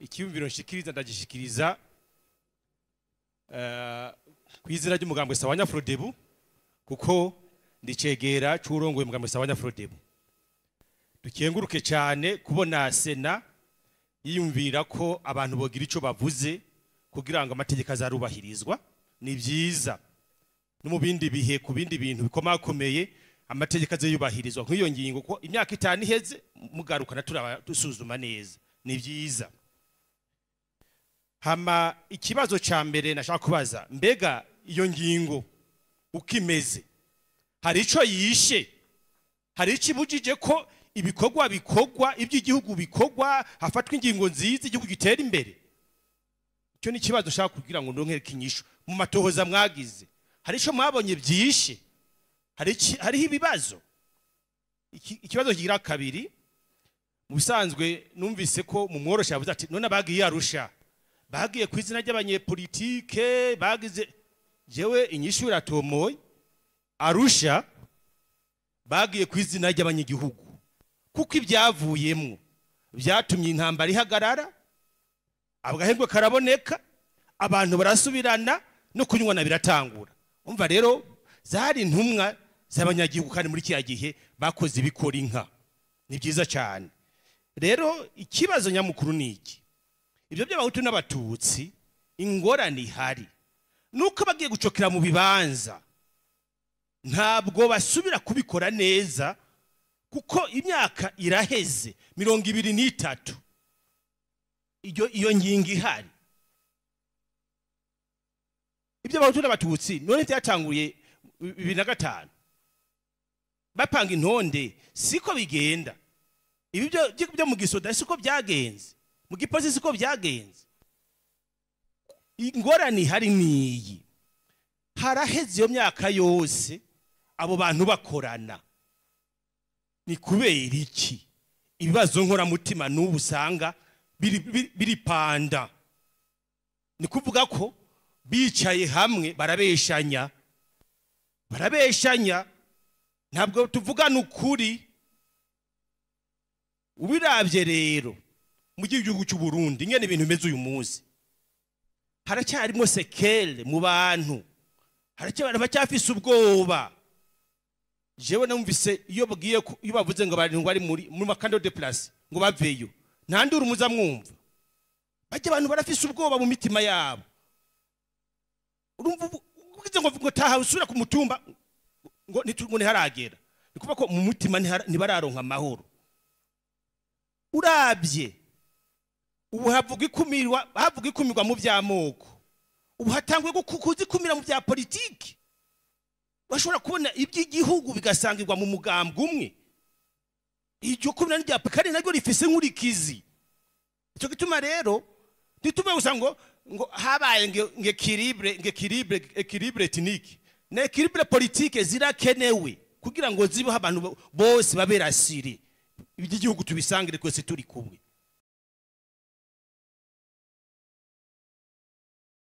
Icyumviro nshikiriza ndagishikiriza kwizera ry'umugambwe Sahwanya-FRODEBU kuko ndicegera c'urongoye umugambwe Sahwanya-FRODEBU. Dukenguruke cyane kubona Sena yiyumvira ko abantu bogira ico bavuze kugira ngo amategeko azarubahirizwa. Ni byiza no mu bindi bihe ku bindi bintu bikomakomeye amategeko azayubahirizwa nk'iyo ngingo ko imyaka 5 iheze mugarukana turasuzuma neza. Ni byiza. Hama ikibazo ca mbere nashaka kubaza, mbega iyo ngingo ukimeze hari ico yishe, hari ikibujije ko ibikorwa iby'igihugu bikorwa hafatwa ingingo nziza igihugu gitera imbere? Icyo ni ikibazo nshaka kugira ngo ndonke kinyisho mu matohoza mwagize. Hari ico mwabonye byishe, hariho ibibazo. Ikibazo kigira kabiri, mu bisanzwe numvise ko mu mworosha yavuze ati none bagiye Arusha, bagiye kwizina ry'abanyepolitike, bagize jewe inyishu iratomoye. Arusha bagiye kwizina ry'abanyagihugu kuko ibyavuyemo byatumye intambara ihagarara, abagahembwe karaboneka, abantu barasubirana no kunywana biratangura. Umva rero zari intumwa z'abanyagihugu kandi muri kiya gihe bakoze ibikora inka. Ni byiza cyane. Rero ikibazo nyamukuru niki, ibyo by'abahutu n'abatutsi ingorane ihari nuko bagiye gucokera mu bibanza ntabwo basubira kubikora neza kuko imyaka iraheze 23 iyo ngingo ihari. Ibyo abahutu n'abatutsi none byatanguye 2005 bapanga intonde, siko bigenda. Ibyo byo mu gisoda siko byagenze, mu gipolisi siko byagenze. Ingorane hari niyi, haraheze iyo myaka yose abo bantu bakorana. Ni kubera iki ibibazo nkora mutima n'ubu usanga biri panda? Ni kuvuga ko bicaye hamwe barabeshanya, ntabwo tuvugana ukuri. Ubiravye rero mu gihugu cy'u Burundi ngene ibintu bimeze uyu munsi, haracyarimo sekele mu bantu, haracyari bacyafise ubwoba. Jewe numvise iyo bavuze ngo abantu bari muri makando de place ngo baveyo, ntandura umuza mwumva bajye abantu barafise ubwoba mu mitima yabo. Urumva ugize ngo taha usura ku mutumba ngo nitugone haragera, nikuba ko mu mutima ntibararonka amahoro. Urabye ubu havuga ikumirwa mu vy'amoko, ubu hatangwe kuzikumira mu vya politiki. Bashobora kubona iby'igihugu bigasangirwa mu mugambwe umwe. Iryo kumira n'irya kandi naryo rifise nkurikizi. Icyo gituma rero ntitume usanga ngo habaye ng'equilibre ethnique na equilibre politique zirakenewe kugira ngo zibeho abantu bose baberasire iby'igihugu tubisangire twese turi kumwe.